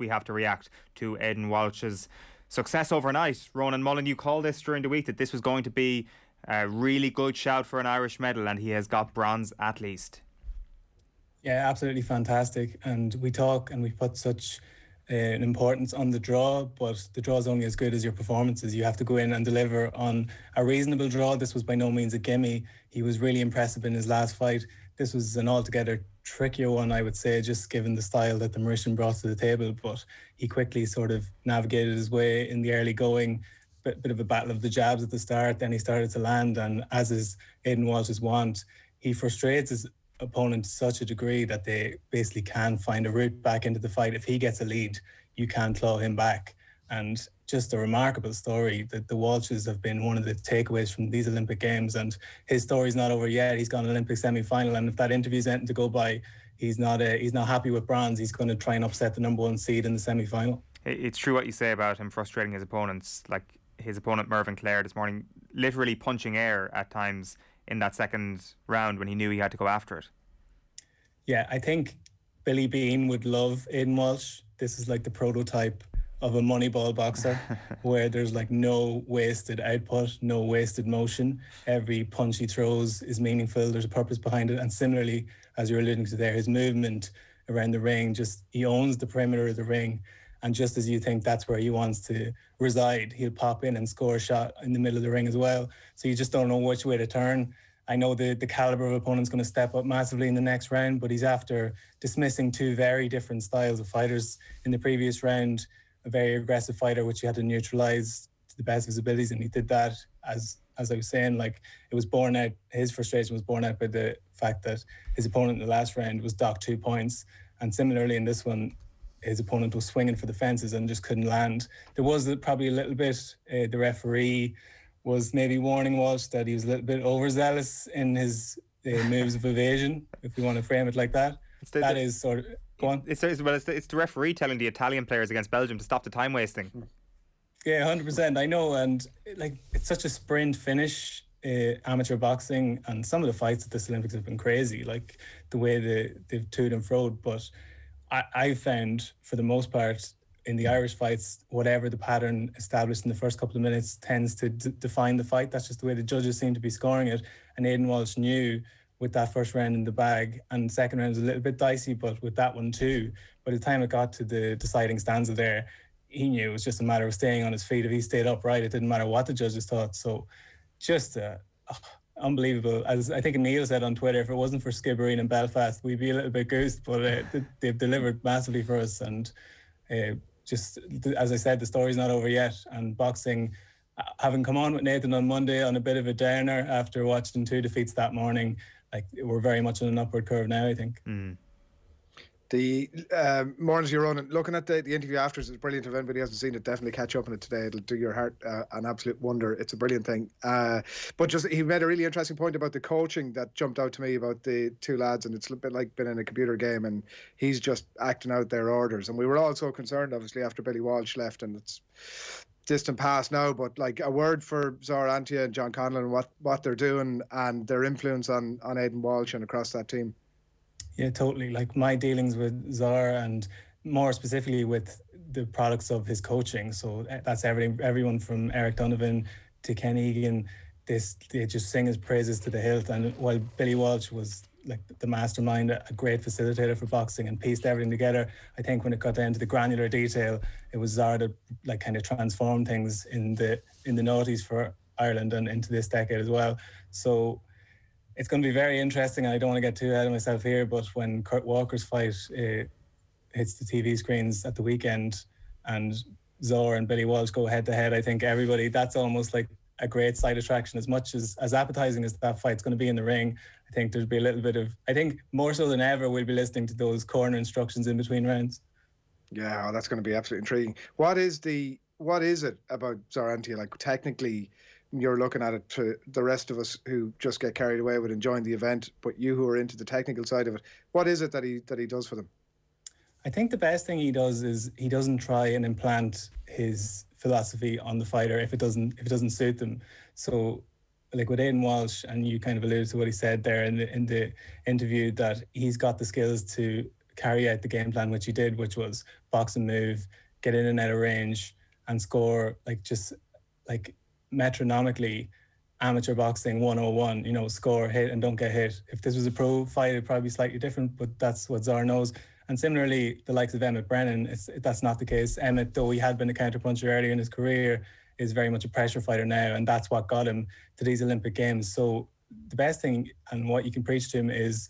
we have to react to Aidan Walsh's success overnight. Ronan Mullen, you called this during the week that this was going to be a really good shout for an Irish medal, and he has got bronze at least. Yeah, absolutely fantastic. And we talk and we put such an importance on the draw, but the draw is only as good as your performances. You have to go in and deliver on a reasonable draw. This was by no means a gimme. He was really impressive in his last fight. This was an altogether trickier one, I would say, just given the style that the Mauritian brought to the table. But he quickly sort of navigated his way in the early going. Bit of a battle of the jabs at the start. Then he started to land, and as is Aidan Walsh's want, he frustrates his opponent to such a degree that they basically can find a route back into the fight. If he gets a lead, you can claw him back. And just a remarkable story that the Walshes have been one of the takeaways from these Olympic Games, and his story's not over yet. He's got an Olympic semi-final, and if that interview's anything to go by, he's not happy with bronze. He's going to try and upset the number one seed in the semi-final. It's true what you say about him frustrating his opponents. Like his opponent Mervyn Clare this morning, literally punching air at times in that second round when he knew he had to go after it. Yeah, I think Billy Bean would love Aidan Walsh. This is like the prototype of a Moneyball boxer where there's like no wasted output, no wasted motion. Every punch he throws is meaningful. There's a purpose behind it. And similarly, as you're alluding to there, his movement around the ring, just he owns the perimeter of the ring. And just as you think that's where he wants to reside, he'll pop in and score a shot in the middle of the ring as well. So you just don't know which way to turn. I know the caliber of opponent's going to step up massively in the next round, but he's after dismissing two very different styles of fighters in the previous round. A very aggressive fighter, which he had to neutralise to the best of his abilities, and he did that. As I was saying, like it was borne out. His frustration was borne out by the fact that his opponent in the last round was docked 2 points, and similarly in this one, his opponent was swinging for the fences and just couldn't land. There was probably a little bit. The referee was maybe warning Walsh that he was a little bit overzealous in his moves of evasion, if we want to frame it like that. That is sort of... Go on. It's the referee telling the Italian players against Belgium to stop the time wasting. Yeah, 100%. I know, and like it's such a sprint finish, amateur boxing, and some of the fights at this Olympics have been crazy, like the way they've toed and froed. But I found, for the most part, in the Irish fights, whatever the pattern established in the first couple of minutes tends to define the fight. That's just the way the judges seem to be scoring it. And Aidan Walsh knew with that first round in the bag, and the second round was a little bit dicey, but with that one too, by the time it got to the deciding stanza there, he knew it was just a matter of staying on his feet. If he stayed upright, it didn't matter what the judges thought. So just unbelievable. As I think Neil said on Twitter, if it wasn't for Skibbereen and Belfast, we'd be a little bit goosed, but they've delivered massively for us. And just, as I said, the story's not over yet. And boxing, having come on with Nathan on Monday on a bit of a downer after watching 2 defeats that morning, like we're very much on an upward curve now, I think. The morning to your own, and looking at the interview afterwards, it's brilliant. If anybody hasn't seen it, definitely catch up on it today. It'll do your heart an absolute wonder. It's a brilliant thing. But just he made a really interesting point about the coaching that jumped out to me about the two lads, and it's a bit like being in a computer game, and he's just acting out their orders. And we were all so concerned, obviously, after Billy Walsh left, and it's distant past now, but like a word for Zara Antia and John Conlon and what they're doing and their influence on Aidan Walsh and across that team. Yeah, totally. Like my dealings with Zara, and more specifically with the products of his coaching. So that's everyone from Eric Donovan to Ken Egan. They just sing his praises to the hilt. And while Billy Walsh was like the mastermind, a great facilitator for boxing and pieced everything together, I think when it got down to the granular detail, it was Zara that like kind of transformed things in the noughties for Ireland and into this decade as well. So it's going to be very interesting, and I don't want to get too ahead of myself here, but when Kurt Walker's fight hits the TV screens at the weekend and Zara and Billy Walsh go head to head, I think everybody, that's almost like a great side attraction. As much as appetizing as that fight's going to be in the ring, I think there'll be a little bit of, I think more so than ever, we'll be listening to those corner instructions in between rounds. Yeah, well, that's going to be absolutely intriguing. What is it about Zara Antia? Like technically, you're looking at it to the rest of us who just get carried away with enjoying the event, but you who are into the technical side of it, what is it that he does for them? I think the best thing he does is he doesn't try and implant his philosophy on the fighter if it doesn't suit them. So like with Aidan Walsh, and you kind of alluded to what he said there in the interview, that he's got the skills to carry out the game plan which he did, which was box and move, get in and out of range, and score just metronomically amateur boxing 101. Score, hit, and don't get hit. If this was a pro fight, it'd probably be slightly different, but that's what Zar knows. And similarly, the likes of Emmett Brennan, that's not the case. Emmett, though he had been a counterpuncher earlier in his career, is very much a pressure fighter now, and that's what got him to these Olympic Games. So the best thing, and what you can preach to him, is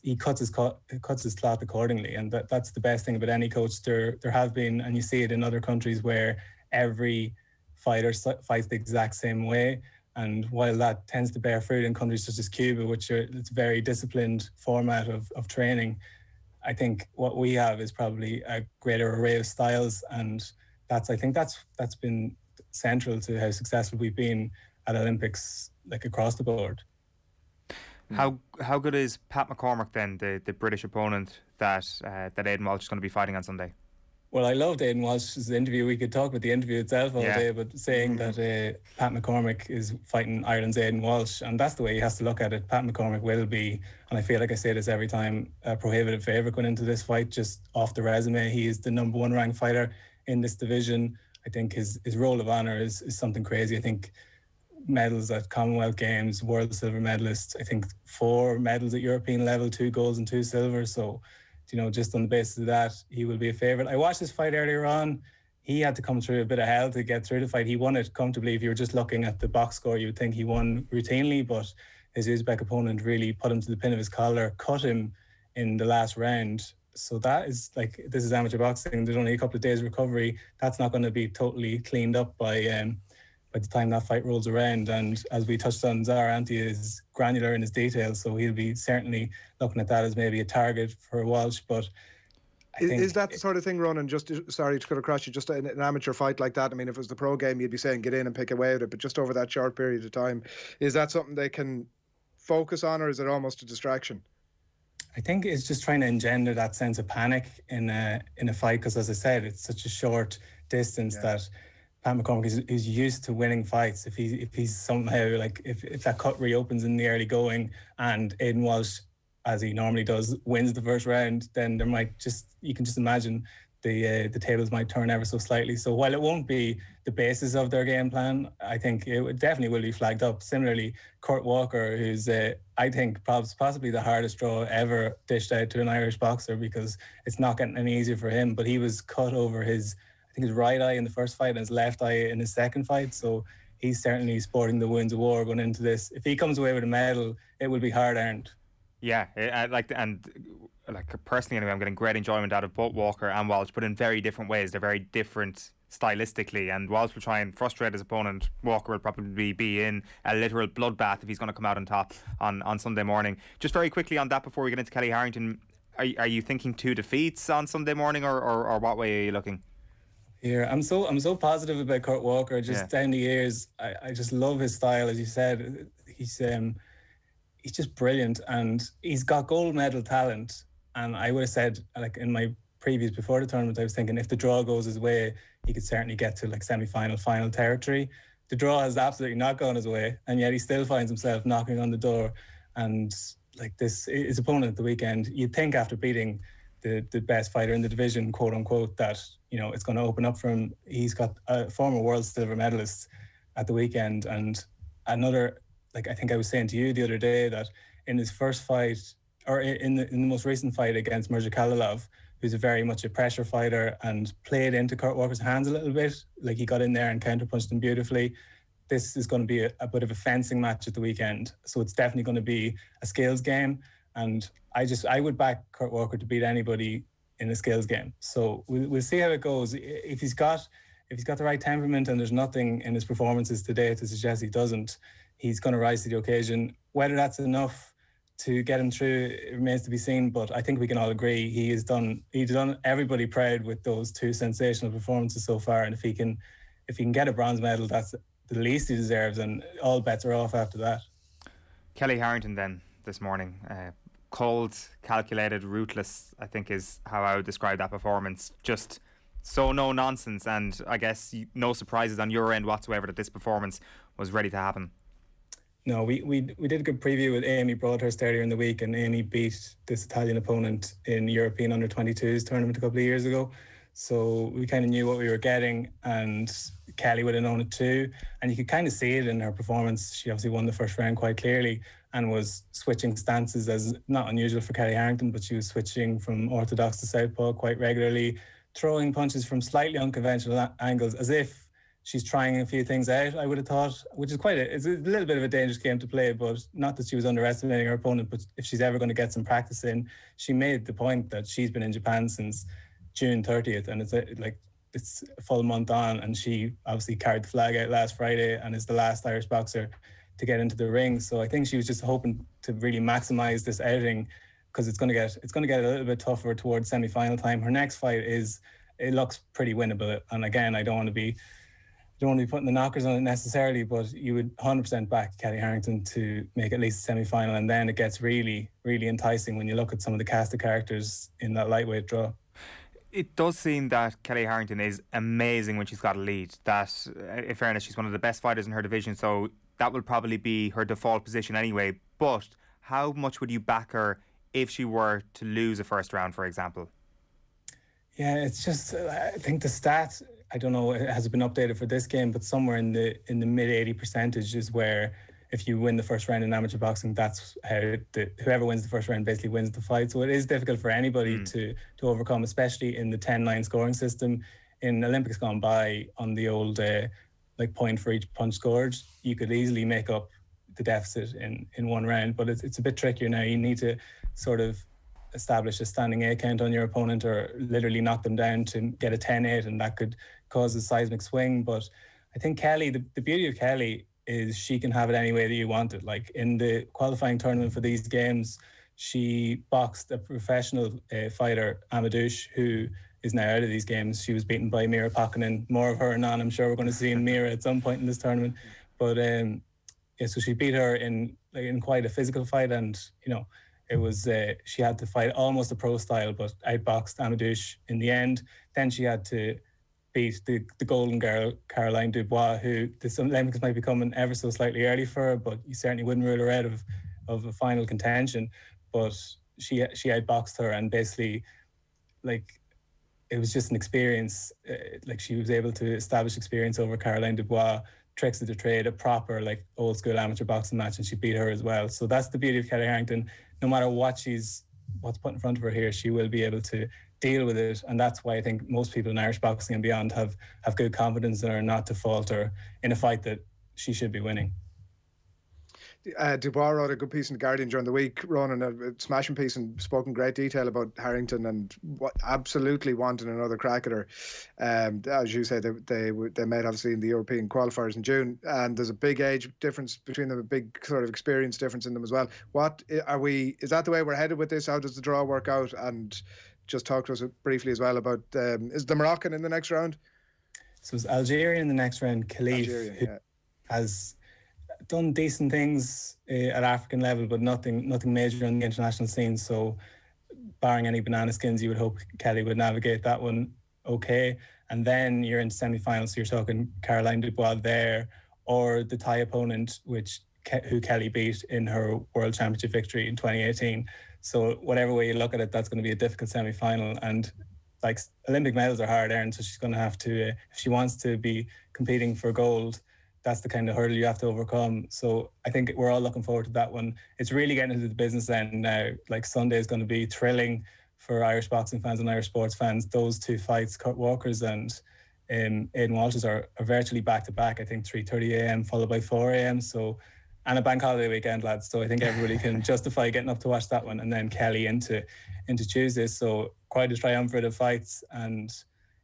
he cuts his cloth accordingly, and that's the best thing about any coach. There have been, and you see it in other countries, where every fighter fights the exact same way. And while that tends to bear fruit in countries such as Cuba, it's a very disciplined format of training, I think what we have is probably a greater array of styles, and I think that's been central to how successful we've been at Olympics, across the board. How good is Pat McCormack then, the British opponent that Aidan Walsh is going to be fighting on Sunday? Well, I loved Aidan Walsh's interview. We could talk about the interview itself all day, but saying that Pat McCormack is fighting Ireland's Aidan Walsh, and that's the way he has to look at it. Pat McCormack will be, and I feel like I say this every time, a prohibitive favourite going into this fight, just off the resume. He is the number one ranked fighter in this division. I think his roll of honour is something crazy. I think medals at Commonwealth Games, world silver medalist, I think 4 medals at European level, 2 golds and 2 silver. So, just on the basis of that, he will be a favourite. I watched this fight earlier on. He had to come through a bit of hell to get through the fight. He won it comfortably. If you were just looking at the box score, you would think he won routinely, but his Uzbek opponent really put him to the pin of his collar, cut him in the last round. So that is this is amateur boxing. There's only a couple of days recovery. That's not going to be totally cleaned up by the time that fight rolls around. And as we touched on, Zar Ante is granular in his details, so he'll be certainly looking at that as maybe a target for Walsh. But is that the sort of thing, Ronan, sorry to cut across you, just an amateur fight like that? I mean, if it was the pro game, you'd be saying get in and pick away at it, but just over that short period of time, is that something they can focus on, or is it almost a distraction? I think it's just trying to engender that sense of panic in a fight, because as I said, it's such a short distance that Pat McCormack is used to winning fights. If he's somehow if that cut reopens in the early going and Aidan Walsh, as he normally does, wins the first round, then you can just imagine the tables might turn ever so slightly. So while it won't be the basis of their game plan, I think it definitely will be flagged up. Similarly, Kurt Walker, who's I think possibly the hardest draw ever dished out to an Irish boxer, because it's not getting any easier for him, but he was cut over his right eye in the first fight and his left eye in his second fight. So he's certainly sporting the wounds of war going into this. If he comes away with a medal, it will be hard earned. Yeah, personally anyway, I'm getting great enjoyment out of both Walker and Walsh, but in very different ways. They're very different stylistically, and Walsh will try and frustrate his opponent. Walker will probably be in a literal bloodbath if he's going to come out on top on Sunday morning. Just very quickly on that before we get into Kellie Harrington, are you thinking 2 defeats on Sunday morning, or what way are you looking? Yeah, I'm so positive about Kurt Walker. Down the years, I just love his style. As you said, he's just brilliant, and he's got gold medal talent. And I would have said, in my previews before the tournament, I was thinking if the draw goes his way, he could certainly get to semi-final, final territory. The draw has absolutely not gone his way, and yet he still finds himself knocking on the door. And his opponent at the weekend, you'd think after beating the best fighter in the division, quote unquote, that it's going to open up for him. He's got a former world silver medalist at the weekend, and another, I think I was saying to you the other day, that in his first fight, or in the most recent fight against Mirza Khalilov, who's very much a pressure fighter and played into Kurt Walker's hands a little bit, he got in there and counterpunched him beautifully. This is going to be a bit of a fencing match at the weekend, so it's definitely going to be a skills game. And I would back Kurt Walker to beat anybody in a skills game. So we'll see how it goes. If he's got the right temperament, and there's nothing in his performances today to suggest he doesn't, he's going to rise to the occasion. Whether that's enough to get him through, it remains to be seen. But I think we can all agree he's done everybody proud with those 2 sensational performances so far. And if he can get a bronze medal, that's the least he deserves, and all bets are off after that. Kellie Harrington then this morning. Cold, calculated, ruthless, I think is how I would describe that performance. Just so no nonsense, and I guess no surprises on your end whatsoever that this performance was ready to happen. No, we did a good preview with Amy Broadhurst earlier in the week, and Amy beat this Italian opponent in European Under-22s tournament a couple of years ago. So we kind of knew what we were getting, and Kellie would have known it too. And you could kind of see it in her performance. She obviously won the first round quite clearly and was switching stances, as not unusual for Kellie Harrington, but she was switching from orthodox to southpaw quite regularly, throwing punches from slightly unconventional angles as if she's trying a few things out, I would have thought, which is it's a little bit of a dangerous game to play, but not that she was underestimating her opponent, but if she's ever going to get some practice in, she made the point that she's been in Japan since June 30th, and it's a full month on, and she obviously carried the flag out last Friday and is the last Irish boxer to get into the ring. So I think she was just hoping to really maximise this outing, because it's going to get a little bit tougher towards semi-final time. Her next fight it looks pretty winnable, and again, I don't want to be putting the knockers on it necessarily, but you would 100% back Kellie Harrington to make at least a semi-final, and then it gets really, really enticing when you look at some of the cast of characters in that lightweight draw. It does seem that Kellie Harrington is amazing when she's got a lead. That, in fairness, she's one of the best fighters in her division, so that will probably be her default position anyway. But how much would you back her if she were to lose a first round, for example? Yeah, it's just, I think the stat, I don't know, it hasn't been updated for this game, but somewhere in the mid 80% is where if you win the first round in amateur boxing, that's how whoever wins the first round basically wins the fight. So it is difficult for anybody to overcome, especially in the 10-9 scoring system. In Olympics gone by, on the old point for each punch scored, you could easily make up the deficit in one round, but it's a bit trickier now. You need to sort of establish a standing A count on your opponent, or literally knock them down to get a 10-8, and that could cause a seismic swing. But I think Kellie, the beauty of Kellie is she can have it any way that you want it. Like in the qualifying tournament for these games, she boxed a professional fighter, Amadouche, who is now out of these games. She was beaten by Mira Pakkanen. More of her and on, I'm sure we're going to see in Mira at some point in this tournament. But so she beat her in quite a physical fight, and it was she had to fight almost a pro style, but outboxed Amadouche in the end. Then she had to beat the golden girl, Caroline Dubois, who the Olympics might be coming ever so slightly early for her, but you certainly wouldn't rule her out of a final contention. But she outboxed her, and basically, it was just an experience. She was able to establish experience over Caroline Dubois, tricks of the trade, a proper old school amateur boxing match, and she beat her as well. So that's the beauty of Kellie Harrington. No matter what's put in front of her here, she will be able to deal with it, and that's why I think most people in Irish boxing and beyond have good confidence in her not to falter in a fight that she should be winning. Dubois wrote a good piece in the Guardian during the week, Ronan, a smashing piece, and spoke in great detail about Harrington and absolutely wanting another crack at her. As you say, they met obviously in the European qualifiers in June, and there's a big age difference between them, a big sort of experience difference in them as well. Is that the way we're headed with this? How does the draw work out? And just talk to us briefly as well about, is the Moroccan in the next round? So it's Algeria in the next round. Khalif, who has done decent things at African level, but nothing major on the international scene. So barring any banana skins, you would hope Kellie would navigate that one okay. And then you're in semi-finals, so you're talking Caroline Dubois there, or the Thai opponent, who Kellie beat in her World Championship victory in 2018. So whatever way you look at it, that's going to be a difficult semi-final. And Olympic medals are hard earned, so she's going to have to, if she wants to be competing for gold, that's the kind of hurdle you have to overcome. So I think we're all looking forward to that one. It's really getting into the business end now. Sunday is going to be thrilling for Irish boxing fans and Irish sports fans. Those two fights, Kurt Walker's and Aidan Walsh's, are virtually back-to-back. I think 3:30 a.m. followed by 4 a.m. So, and a bank holiday weekend, lads. So I think everybody can justify getting up to watch that one, and then Kellie into Tuesday. So quite a triumvirate of fights. And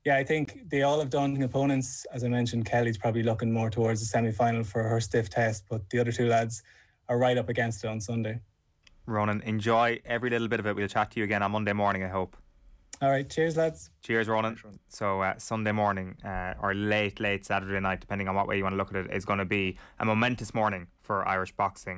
yeah, I think they all have daunting opponents. As I mentioned, Kellie's probably looking more towards the semi-final for her stiff test, but the other two lads are right up against it on Sunday. Ronan, enjoy every little bit of it. We'll chat to you again on Monday morning, I hope. All right, cheers, lads. Cheers, Ronan. So Sunday morning, or late Saturday night, depending on what way you want to look at it, is going to be a momentous morning for Irish boxing.